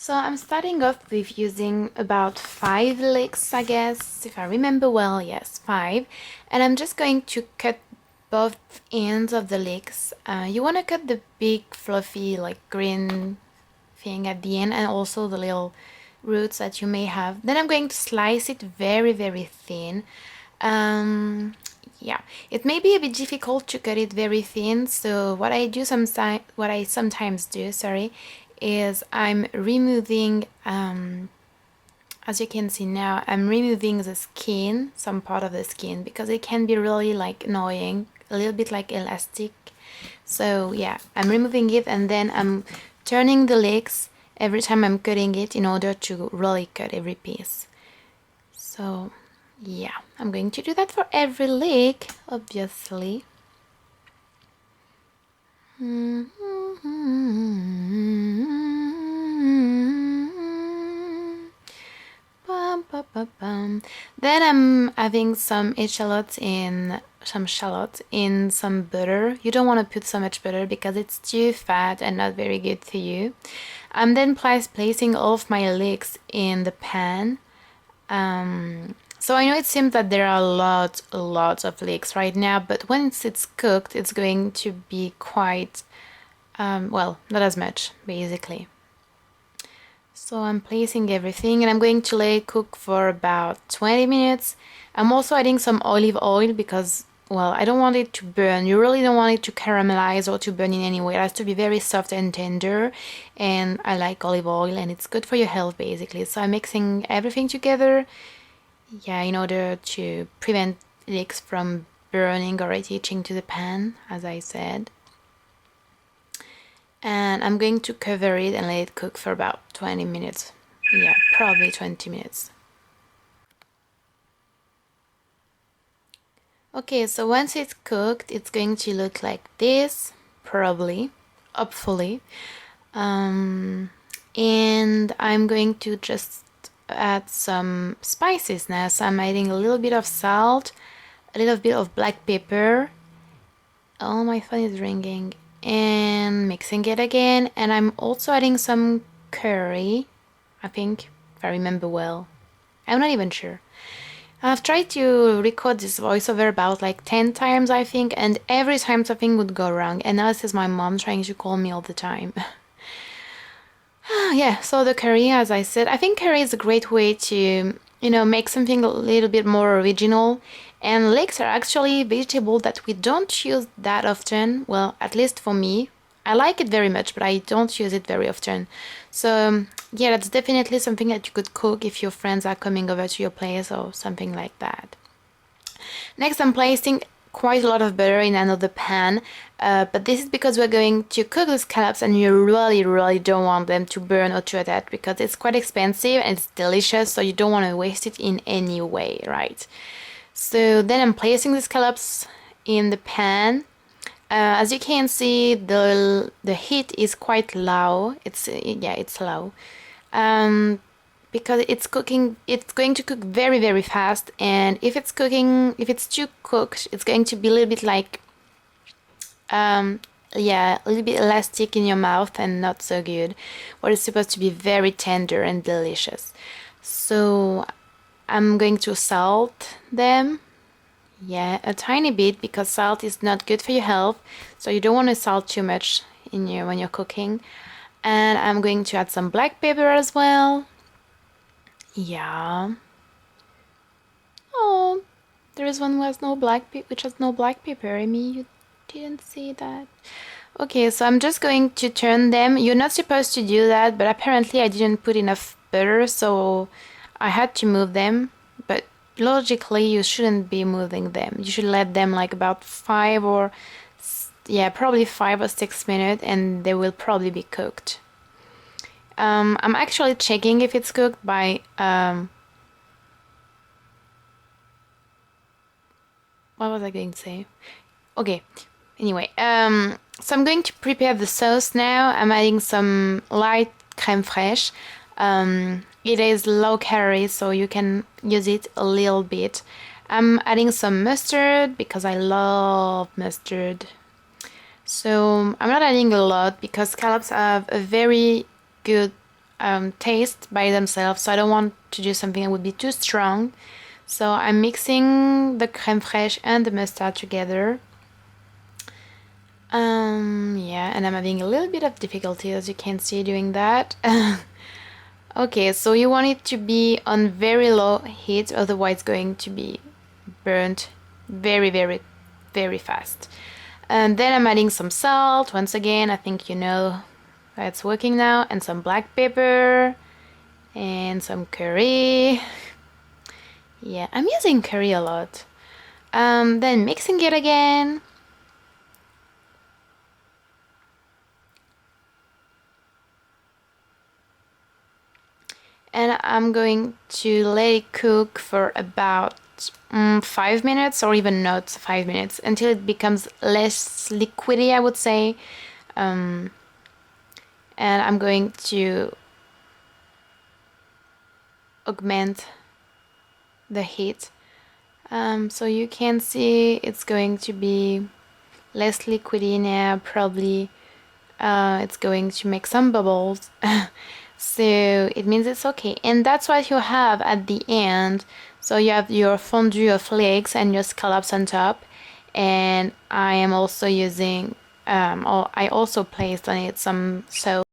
So I'm starting off with using about 5 leeks, I guess, if I remember well, yes, 5. And I'm just going to cut both ends of the leeks. You want to cut the big fluffy like green thing at the end and also the little roots that you may have. Then I'm going to slice it very, very thin. Um, yeah, it may be a bit difficult to cut it very thin, so what I sometimes do, sorry, is I'm removing, as you can see now, I'm removing the skin, some part of the skin, because it can be really like annoying, a little bit like elastic. So yeah, I'm removing it and then I'm turning the legs every time I'm cutting it in order to really cut every piece. So yeah, I'm going to do that for every leg, obviously. Bum, bum, bum, bum. Then I'm having some shallots in some butter. You don't want to put so much butter because it's too fat and not very good for you. I'm then placing all of my leeks in the pan. So I know it seems that there are lots of leeks right now, but once it's cooked, it's going to be quite, well, not as much, basically. So I'm placing everything and I'm going to let it cook for about 20 minutes. I'm also adding some olive oil because, well, I don't want it to burn. You really don't want it to caramelize or to burn in any way. It has to be very soft and tender. And I like olive oil and it's good for your health, basically. So I'm mixing everything together, yeah, in order to prevent leeks from burning or attaching to the pan, as I said. And I'm going to cover it and let it cook for about 20 minutes. Yeah, probably 20 minutes. Okay, so once it's cooked, it's going to look like this, probably, hopefully. And I'm going to just add some spices now. So I'm adding a little bit of salt, a little bit of black pepper. Oh, my phone is ringing. And mixing it again. And I'm also adding some curry, I think, if I remember well. I'm not even sure. I've tried to record this voiceover about like 10 times, I think, and every time something would go wrong. And now this is my mom trying to call me all the time. Yeah, so the curry, as I said, I think curry is a great way to, make something a little bit more original. And leeks are actually vegetable that we don't use that often. Well, at least for me. I like it very much, but I don't use it very often. So, yeah, that's definitely something that you could cook if your friends are coming over to your place or something like that. Next, I'm placing quite a lot of butter in another pan, but this is because we're going to cook the scallops and you really don't want them to burn or to attach because it's quite expensive and it's delicious, so you don't want to waste it in any way, right? So then I'm placing the scallops in the pan. As you can see, the heat is quite low. It's low. Because it's going to cook very fast, and if it's too cooked, it's going to be a little bit like, yeah, a little bit elastic in your mouth and not so good. What is supposed to be very tender and delicious. So I'm going to salt them. Yeah, a tiny bit because salt is not good for your health, so you don't want to salt too much when you're cooking. And I'm going to add some black pepper as well. Yeah. Oh, there is one which has no black pepper. I mean, you didn't see that. Okay, so I'm just going to turn them. You're not supposed to do that, but apparently I didn't put enough butter, so I had to move them. But logically, you shouldn't be moving them. You should let them like about probably 5 or 6 minutes, and they will probably be cooked. I'm actually checking if it's cooked by what was I going to say? Okay, anyway, so I'm going to prepare the sauce now. I'm adding some light crème fraîche. It is low calorie, so you can use it a little bit. I'm adding some mustard because I love mustard. So I'm not adding a lot because scallops have a very good taste by themselves, so I don't want to do something that would be too strong. So I'm mixing the crème fraîche and the mustard together. Yeah, and I'm having a little bit of difficulty, as you can see, doing that. Okay, so you want it to be on very low heat, otherwise it's going to be burnt very, very, very fast. And then I'm adding some salt. Once again, I think you know it's working now. And some black pepper and some curry. Yeah, I'm using curry a lot. Then mixing it again. And I'm going to let it cook for about 5 minutes, or even not 5 minutes, until it becomes less liquidy, I would say. And I'm going to augment the heat. So you can see it's going to be less liquidy now, probably it's going to make some bubbles. So it means it's okay. And that's what you have at the end. So you have your fondue of leeks and your scallops on top. And I am also using, I also placed on it some sauce.